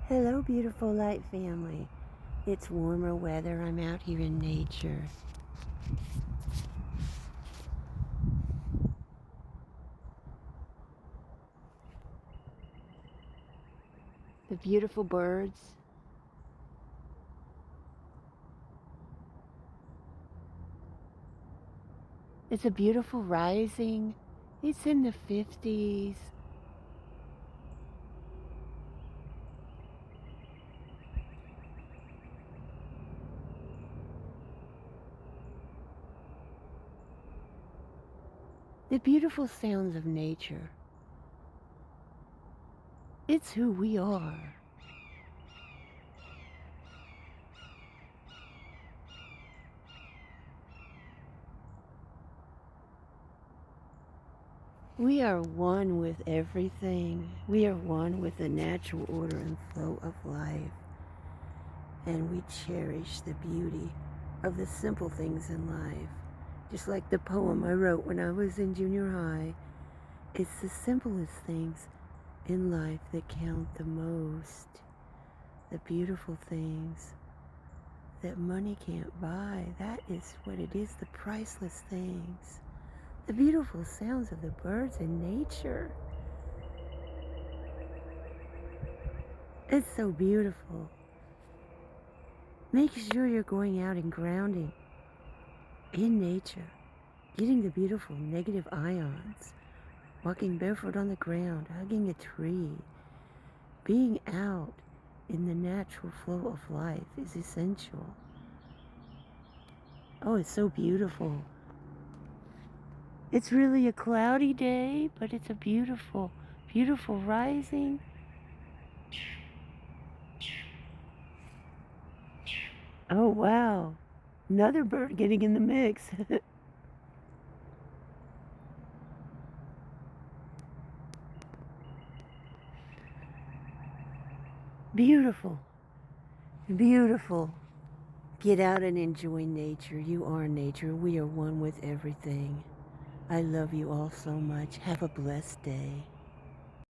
Hello, beautiful light family. It's warmer weather. I'm out here in nature. The beautiful birds. It's a beautiful rising. It's in the 50s. The beautiful sounds of nature. It's who we are. We are one with everything. We are one with the natural order and flow of life. And we cherish the beauty of the simple things in life. Just like the poem I wrote when I was in junior high. It's the simplest things in life that count the most. The beautiful things that money can't buy. That is what it is, the priceless things. The beautiful sounds of the birds in nature. It's so beautiful. Make sure you're going out and grounding in nature, getting the beautiful negative ions, walking barefoot on the ground, hugging a tree. Being out in the natural flow of life is essential. Oh, it's so beautiful. It's really a cloudy day, but it's a beautiful, beautiful rising. Oh, wow. Another bird getting in the mix. Beautiful. Beautiful. Get out and enjoy nature. You are nature. We are one with everything. I love you all so much. Have a blessed day.